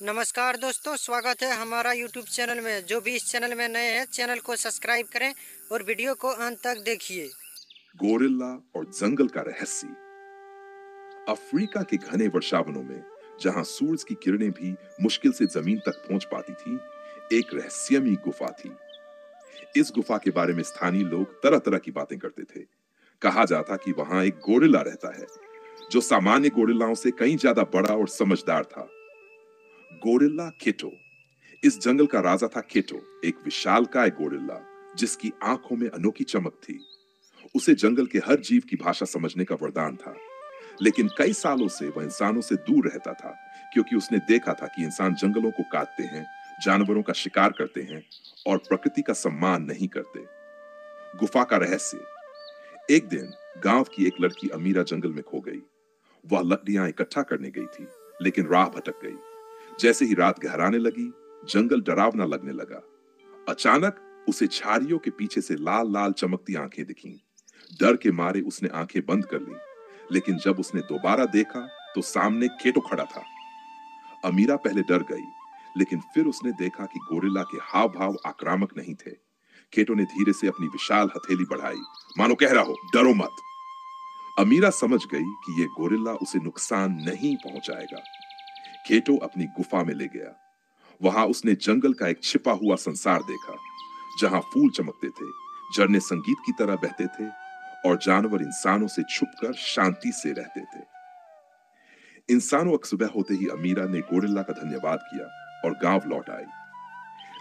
नमस्कार दोस्तों, स्वागत है हमारा YouTube चैनल में। जो भी इस चैनल में नए हैं, चैनल को सब्सक्राइब करें और वीडियो को अंत तक देखिए। गोरिल्ला और जंगल का रहस्य। अफ्रीका के घने वर्षावनों में, जहां सूरज की किरणें भी मुश्किल से जमीन तक पहुंच पाती थी, एक रहस्यमयी गुफा थी। इस गुफा के बारे में स्थानीय लोग तरह तरह की बातें करते थे। कहा जाता कि वहां एक गोरिल्ला रहता है जो सामान्य गोरिल्लाओं से कहीं ज्यादा बड़ा और समझदार था। Gorilla Keto. इस जंगल का राजा था केटो, एक विशालकाय गोरिल्ला जिसकी आंखों में अनोखी चमक थी। उसे जंगल के हर जीव की भाषा समझने का वरदान था, लेकिन कई सालों से वह इंसानों से दूर रहता था, क्योंकि उसने देखा था कि इंसान जंगलों को काटते हैं, जानवरों का शिकार करते हैं और प्रकृति का सम्मान नहीं करते। गुफा का रहस्य। एक दिन गांव की एक लड़की अमीरा जंगल में खो गई। वह लकड़ियां इकट्ठा करने गई थी, लेकिन राह भटक गई। जैसे ही रात गहराने लगी, जंगल डरावना लगने लगा। अचानक उसे झाड़ियों के पीछे से लाल लाल चमकती आंखें दिखीं। डर के मारे उसने आंखें बंद कर ली, लेकिन जब उसने दोबारा देखा तो सामने केटो खड़ा था। अमीरा पहले डर गई, लेकिन फिर उसने देखा कि गोरिल्ला के हाव भाव आक्रामक नहीं थे। केटो ने धीरे से अपनी विशाल हथेली बढ़ाई, मानो कह रहा हो, डरो मत। अमीरा समझ गई कि यह गोरिल्ला उसे नुकसान नहीं पहुंचाएगा। केटो अपनी गुफा में ले गया। वहां उसने जंगल का एक छिपा हुआ संसार देखा, जहां फूल चमकते थे, झरने संगीत की तरह बहते थे और जानवर इंसानों से छुपकर शांति से रहते थे। इंसानों को सुबह होते ही अमीरा ने गोरिल्ला का धन्यवाद किया और गांव लौट आई।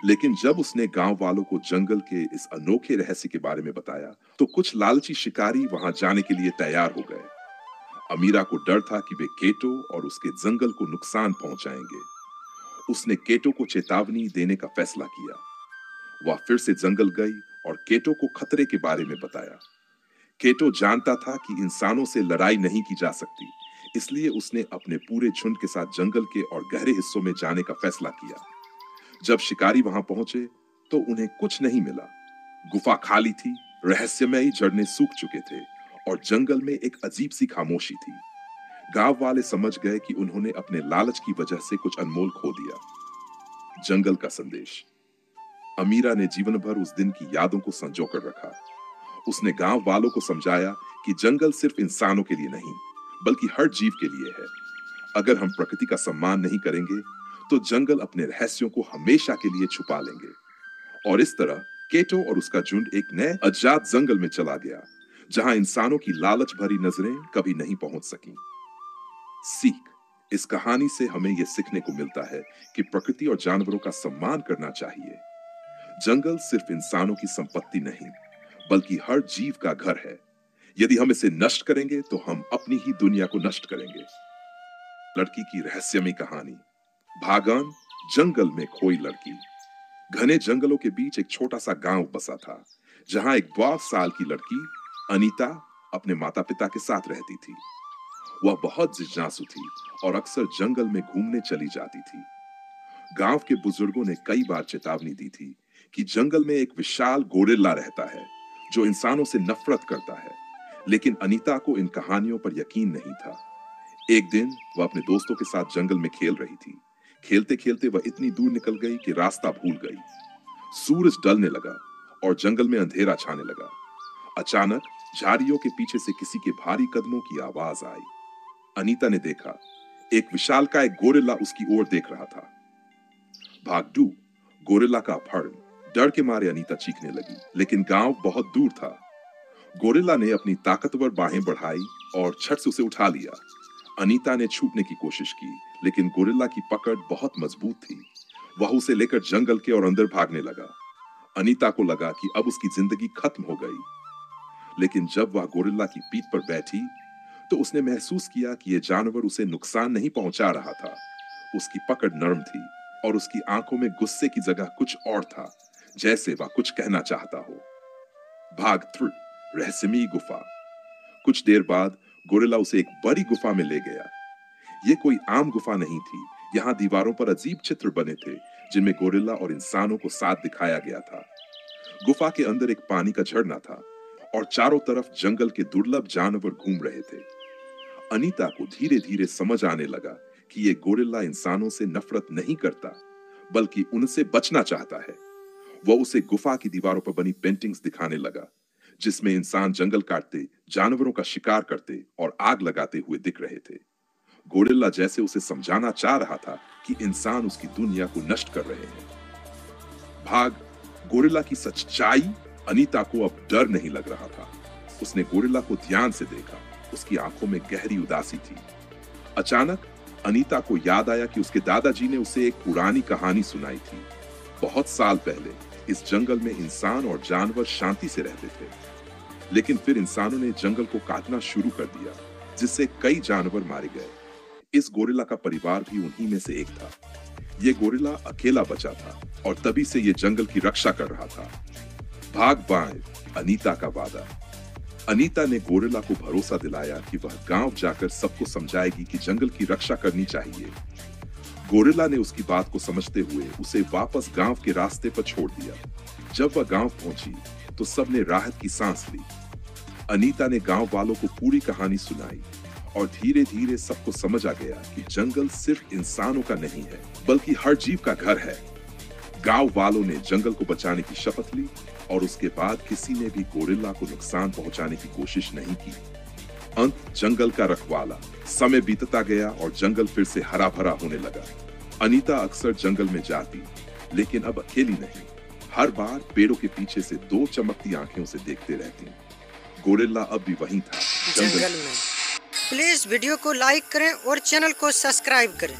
लेकिन जब उसने गांव वालों को जंगल के इस अनोखे रहस्य के बारे में बताया, तो कुछ लालची शिकारी वहां जाने के लिए तैयार हो गए। अमीरा को डर था कि वे केटो और उसके जंगल को नुकसान पहुंचाएंगे। उसने केटो को चेतावनी देने का फैसला किया। वह फिर से जंगल गई और केटो को खतरे के बारे में बताया। केटो जानता था कि इंसानों से लड़ाई नहीं की जा सकती, इसलिए उसने अपने पूरे झुंड के साथ जंगल के और गहरे हिस्सों में जाने का फैसला किया। जब शिकारी वहां पहुंचे तो उन्हें कुछ नहीं मिला। गुफा खाली थी, रहस्यमयी झरने सूख चुके थे और जंगल में एक अजीब सी खामोशी थी। गांव वाले समझ गए कि उन्होंने अपने लालच की वजह से कुछ अनमोल खो दिया। जंगल का संदेश। अमीरा ने जीवन भर उस दिन की यादों को संजो कर रखा। उसने गांव वालों को समझाया कि जंगल सिर्फ इंसानों के लिए नहीं, बल्कि हर जीव के लिए है। अगर हम प्रकृति का सम्मान नहीं करेंगे, तो जंगल अपने रहस्यों को हमेशा के लिए छुपा लेंगे। और इस तरह केटो और उसका झुंड एक नए अजात जंगल में चला गया, जहां इंसानों की लालच भरी नजरें कभी नहीं पहुंच सकी। सीख। इस कहानी से हमें यह सीखने को मिलता है कि प्रकृति और जानवरों का सम्मान करना चाहिए। जंगल सिर्फ इंसानों की संपत्ति नहीं, बल्कि हर जीव का घर है। यदि हम इसे नष्ट करेंगे तो हम अपनी ही दुनिया को नष्ट करेंगे। लड़की की रहस्यमयी कहानी। भागन जंगल में खोई लड़की। घने जंगलों के बीच एक छोटा सा गांव बसा था, जहां एक 12 साल की लड़की अनीता अपने माता पिता के साथ रहती थी। वह बहुत जिज्ञासु थी और अक्सर जंगल में घूमने चली जाती थी। गांव के बुजुर्गों ने कई बार चेतावनी दी थी कि जंगल में एक विशाल गोरिल्ला रहता है जो इंसानों से नफरत करता है, लेकिन अनीता को इन कहानियों पर यकीन नहीं था। एक दिन वह अपने दोस्तों के साथ जंगल में खेल रही थी। खेलते खेलते वह इतनी दूर निकल गई कि रास्ता भूल गई। सूरज ढलने लगा और जंगल में अंधेरा छाने लगा। अचानक झाड़ियों के पीछे से किसी के भारी कदमों की आवाज आई। अनीता ने देखा, एक विशालकाय गोरिल्ला उसकी ओर देख रहा था। भागडू, गोरिल्ला का अपहरण। डर के मारे अनीता चीखने लगी, लेकिन गांव बहुत दूर था। गोरिल्ला ने अपनी ताकतवर बाहें बढ़ाई और छट से उसे उठा लिया। अनीता ने छूटने की कोशिश की, लेकिन गोरिल्ला की पकड़ बहुत मजबूत थी। वह उसे लेकर जंगल के और अंदर भागने लगा। अनीता को लगा कि अब उसकी जिंदगी खत्म हो गई, लेकिन जब वह गोरिल्ला की पीठ पर बैठी तो उसने महसूस किया कि यह जानवर उसे नुकसान नहीं पहुंचा रहा था। उसकी पकड़ नरम थी और उसकी आंखों में गुस्से की जगह कुछ और था, जैसे वह कुछ कहना चाहता हो। भाग 3, रहस्यमयी गुफा। कुछ देर बाद गोरिल्ला उसे एक बड़ी गुफा में ले गया। यह कोई आम गुफा नहीं थी। यहाँ दीवारों पर अजीब चित्र बने थे, जिनमें गोरिल्ला और इंसानों को साथ दिखाया गया था। गुफा के अंदर एक पानी का झरना था और चारों तरफ जंगल के दुर्लभ जानवर घूम रहे थे। अनीता को धीरे धीरे समझ आने लगा कि ये गोरिल्ला इंसानों से नफरत नहीं करता, बल्कि उनसे बचना चाहता है। वो उसे गुफा की दीवारों पर बनी पेंटिंग्स दिखाने लगा, जिसमें इंसान जंगल काटते, जानवरों का शिकार करते और आग लगाते हुए दिख रहे थे। गोरिल्ला जैसे उसे समझाना चाह रहा था कि इंसान उसकी दुनिया को नष्ट कर रहे हैं। भाग गोरिल्ला की सच्चाई अनीता को अब डर नहीं लग रहा था। उसने गोरिल्ला को ध्यान से देखा। उसकी आंखों में गहरी उदासी थी। अचानक अनीता को याद आया कि उसके दादाजी ने उसे एक पुरानी कहानी सुनाई थी। बहुत साल पहले इस जंगल में इंसान और जानवर शांति से रहते थे, लेकिन फिर इंसानों ने जंगल को काटना शुरू कर दिया, जिससे कई जानवर मारे गए। इस गोरिल्ला का परिवार भी उन्हीं में से एक था। ये गोरिल्ला अकेला बचा था और तभी से ये जंगल की रक्षा कर रहा था। भाग 5 अनीता का वादा। अनीता ने गोरिल्ला को भरोसा दिलाया कि वह गांव जाकर सबको समझाएगी कि जंगल की रक्षा करनी चाहिए। गोरिल्ला ने उसकी बात को समझते हुए उसे वापस गांव के रास्ते पर छोड़ दिया। जब वह गांव पहुंची तो सबने राहत की सांस ली। अनीता ने गांव वालों को पूरी कहानी सुनाई और धीरे धीरे सबको समझ आ गया कि जंगल सिर्फ इंसानों का नहीं है, बल्कि हर जीव का घर है। गांव वालों ने जंगल को बचाने की शपथ ली और उसके बाद किसी ने भी गोरिल्ला को नुकसान पहुंचाने की कोशिश नहीं की। अंत जंगल का रखवाला। समय बीतता गया और जंगल फिर से हरा भरा होने लगा। अनीता अक्सर जंगल में जाती, लेकिन अब अकेली नहीं। हर बार पेड़ों के पीछे से 2 चमकती आंखें उसे देखते रहती। गोरिल्ला अब भी वहीं था, जंगल में। प्लीज वीडियो को लाइक करें और चैनल को सब्सक्राइब करें।